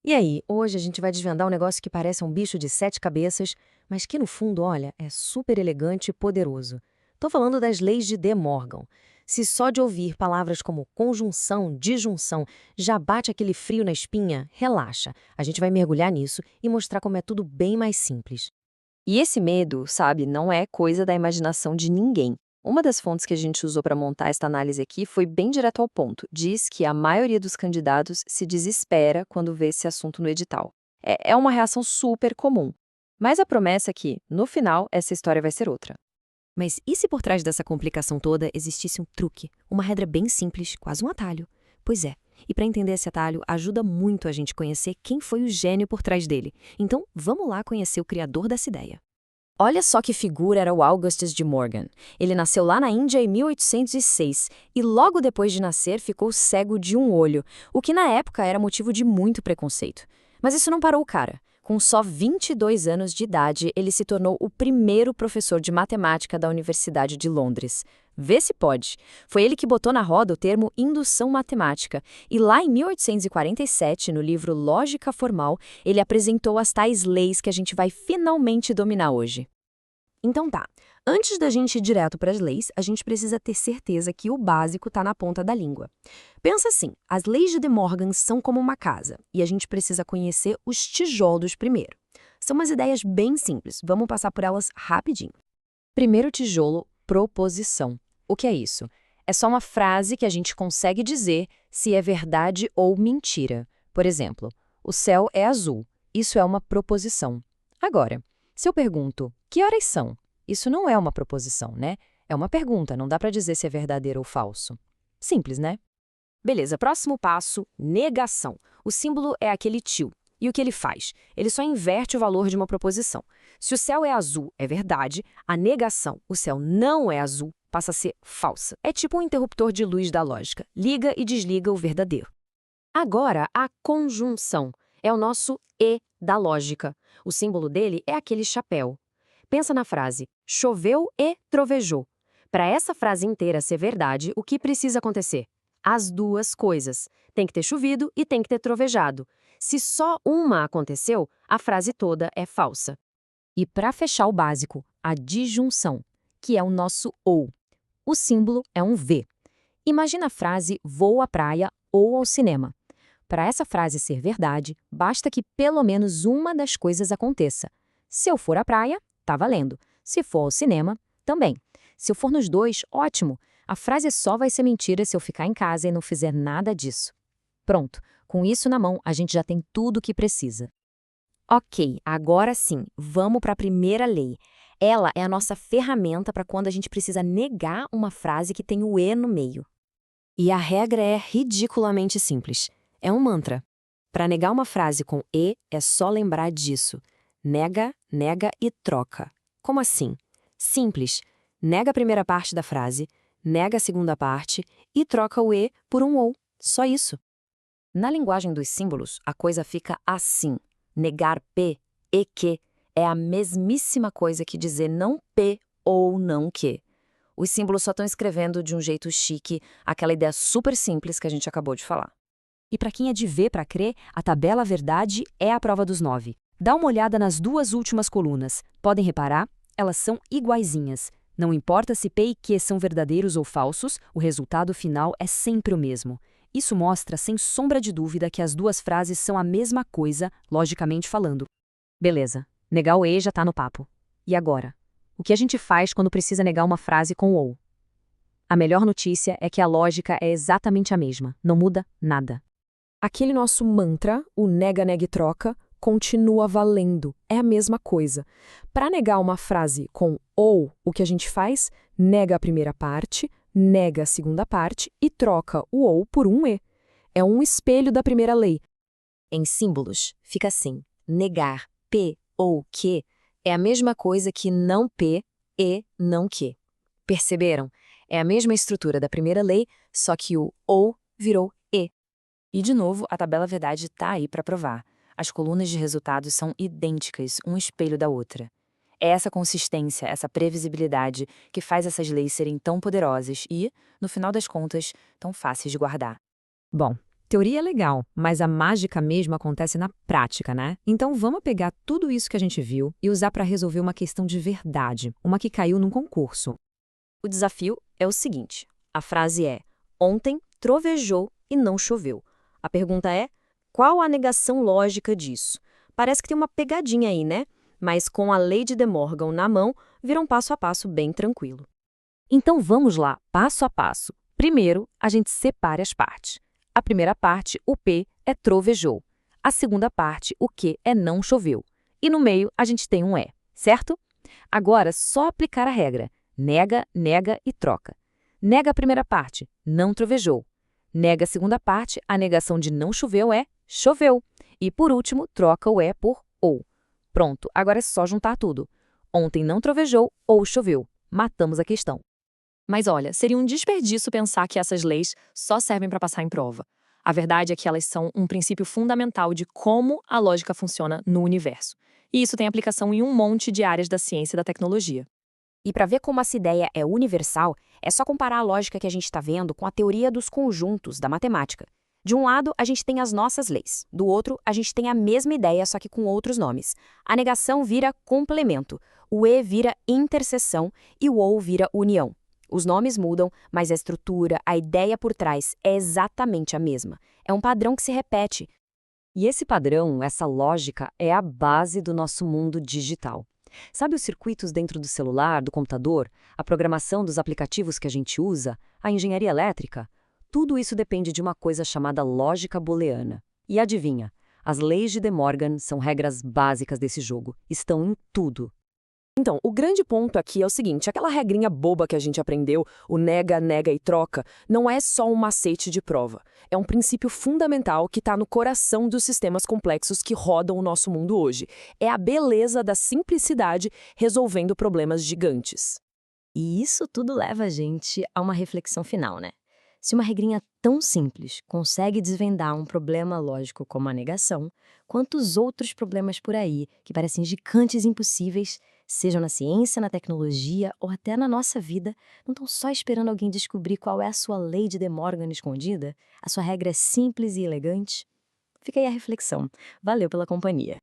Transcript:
E aí, hoje a gente vai desvendar um negócio que parece um bicho de sete cabeças, mas que no fundo, olha, é super elegante e poderoso. Tô falando das leis de De Morgan. Se só de ouvir palavras como conjunção, disjunção, já bate aquele frio na espinha, relaxa. A gente vai mergulhar nisso e mostrar como é tudo bem mais simples. E esse medo, sabe, não é coisa da imaginação de ninguém. Uma das fontes que a gente usou para montar esta análise aqui foi bem direto ao ponto. Diz que a maioria dos candidatos se desespera quando vê esse assunto no edital. É uma reação super comum. Mas a promessa é que, no final, essa história vai ser outra. Mas e se por trás dessa complicação toda existisse um truque, uma regra bem simples, quase um atalho? Pois é, e para entender esse atalho, ajuda muito a gente conhecer quem foi o gênio por trás dele. Então, vamos lá conhecer o criador dessa ideia. Olha só que figura era o Augustus de Morgan. Ele nasceu lá na Índia em 1806 e logo depois de nascer ficou cego de um olho, o que na época era motivo de muito preconceito. Mas isso não parou o cara. Com só 22 anos de idade, ele se tornou o primeiro professor de matemática da Universidade de Londres. Vê se pode. Foi ele que botou na roda o termo indução matemática. E lá em 1847, no livro Lógica Formal, ele apresentou as tais leis que a gente vai finalmente dominar hoje. Então tá, antes da gente ir direto para as leis, a gente precisa ter certeza que o básico está na ponta da língua. Pensa assim, as leis de De Morgan são como uma casa, e a gente precisa conhecer os tijolos primeiro. São umas ideias bem simples, vamos passar por elas rapidinho. Primeiro tijolo, proposição. O que é isso? É só uma frase que a gente consegue dizer se é verdade ou mentira. Por exemplo, o céu é azul. Isso é uma proposição. Agora, se eu pergunto, que horas são? Isso não é uma proposição, né? É uma pergunta, não dá para dizer se é verdadeiro ou falso. Simples, né? Beleza, próximo passo, negação. O símbolo é aquele tio. E o que ele faz? Ele só inverte o valor de uma proposição. Se o céu é azul, é verdade, a negação, o céu não é azul, passa a ser falsa. É tipo um interruptor de luz da lógica. Liga e desliga o verdadeiro. Agora, a conjunção é o nosso E da lógica. O símbolo dele é aquele chapéu. Pensa na frase, choveu e trovejou. Para essa frase inteira ser verdade, o que precisa acontecer? As duas coisas. Tem que ter chovido e tem que ter trovejado. Se só uma aconteceu, a frase toda é falsa. E para fechar o básico, a disjunção, que é o nosso ou. O símbolo é um V. Imagina a frase vou à praia ou ao cinema. Para essa frase ser verdade, basta que pelo menos uma das coisas aconteça. Se eu for à praia, tá valendo. Se for ao cinema, também. Se eu for nos dois, ótimo. A frase só vai ser mentira se eu ficar em casa e não fizer nada disso. Pronto, com isso na mão, a gente já tem tudo o que precisa. Ok, agora sim, vamos para a primeira lei. Ela é a nossa ferramenta para quando a gente precisa negar uma frase que tem o E no meio. E a regra é ridiculamente simples. É um mantra. Para negar uma frase com E, é só lembrar disso. Nega, nega e troca. Como assim? Simples. Nega a primeira parte da frase, nega a segunda parte e troca o E por um ou. Só isso. Na linguagem dos símbolos, a coisa fica assim. Negar P e que é a mesmíssima coisa que dizer não P ou não que. Os símbolos só estão escrevendo de um jeito chique aquela ideia super simples que a gente acabou de falar. E para quem é de ver para crer, a tabela verdade é a prova dos 9. Dá uma olhada nas duas últimas colunas. Podem reparar? Elas são iguaizinhas. Não importa se P e Q são verdadeiros ou falsos, o resultado final é sempre o mesmo. Isso mostra, sem sombra de dúvida, que as duas frases são a mesma coisa, logicamente falando. Beleza, negar o E já tá no papo. E agora? O que a gente faz quando precisa negar uma frase com ou? A melhor notícia é que a lógica é exatamente a mesma, não muda nada. Aquele nosso mantra, o nega, nega e troca, continua valendo. É a mesma coisa. Para negar uma frase com ou, o que a gente faz? Nega a primeira parte, nega a segunda parte e troca o ou por um e. É um espelho da primeira lei. Em símbolos, fica assim: negar P ou que é a mesma coisa que não P e não que. Perceberam? É a mesma estrutura da primeira lei, só que o ou virou e. E, de novo, a tabela verdade está aí para provar. As colunas de resultados são idênticas, um espelho da outra. É essa consistência, essa previsibilidade que faz essas leis serem tão poderosas e, no final das contas, tão fáceis de guardar. Bom, Teoria é legal, mas a mágica mesmo acontece na prática, né? Então vamos pegar tudo isso que a gente viu e usar para resolver uma questão de verdade, uma que caiu num concurso. O desafio é o seguinte: a frase é: ontem trovejou e não choveu. A pergunta é: qual a negação lógica disso? Parece que tem uma pegadinha aí, né? Mas com a lei de De Morgan na mão, vira um passo a passo bem tranquilo. Então vamos lá, passo a passo. Primeiro, a gente separa as partes. A primeira parte, o P, é trovejou. A segunda parte, o Q, é não choveu. E no meio, a gente tem um E, certo? Agora, só aplicar a regra. Nega, nega e troca. Nega a primeira parte, não trovejou. Nega a segunda parte, a negação de não choveu é choveu. E por último, troca o E por ou. Pronto, agora é só juntar tudo. Ontem não trovejou ou choveu. Matamos a questão. Mas olha, seria um desperdício pensar que essas leis só servem para passar em prova. A verdade é que elas são um princípio fundamental de como a lógica funciona no universo. E isso tem aplicação em um monte de áreas da ciência e da tecnologia. E para ver como essa ideia é universal, é só comparar a lógica que a gente está vendo com a teoria dos conjuntos da matemática. De um lado, a gente tem as nossas leis. Do outro, a gente tem a mesma ideia, só que com outros nomes. A negação vira complemento, o E vira interseção e o OU vira união. Os nomes mudam, mas a estrutura, a ideia por trás é exatamente a mesma. É um padrão que se repete. E esse padrão, essa lógica, é a base do nosso mundo digital. Sabe os circuitos dentro do celular, do computador, a programação dos aplicativos que a gente usa, a engenharia elétrica? Tudo isso depende de uma coisa chamada lógica booleana. E adivinha, as leis de De Morgan são regras básicas desse jogo, estão em tudo. Então, o grande ponto aqui é o seguinte, aquela regrinha boba que a gente aprendeu, o nega, nega e troca, não é só um macete de prova. É um princípio fundamental que está no coração dos sistemas complexos que rodam o nosso mundo hoje. É a beleza da simplicidade resolvendo problemas gigantes. E isso tudo leva a gente a uma reflexão final, né? Se uma regrinha tão simples consegue desvendar um problema lógico como a negação, quantos outros problemas por aí, que parecem gigantes e impossíveis, sejam na ciência, na tecnologia ou até na nossa vida, não estão só esperando alguém descobrir qual é a sua lei de De Morgan escondida? A sua regra é simples e elegante? Fica aí a reflexão. Valeu pela companhia.